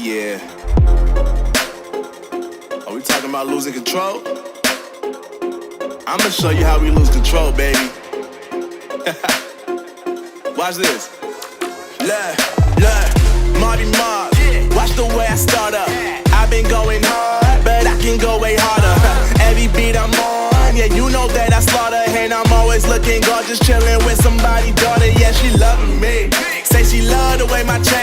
yeah. Are we talking about losing control? I'ma show you how we lose control, baby. Watch this. Look, Marty Mark. Watch the way I start up. I've been going hard, but I can go way harder. Every beat I'm on, yeah, you know that I slaughter. And I'm always looking gorgeous, chilling with somebody's daughter. Yeah, she loving me. Say she love the way my chain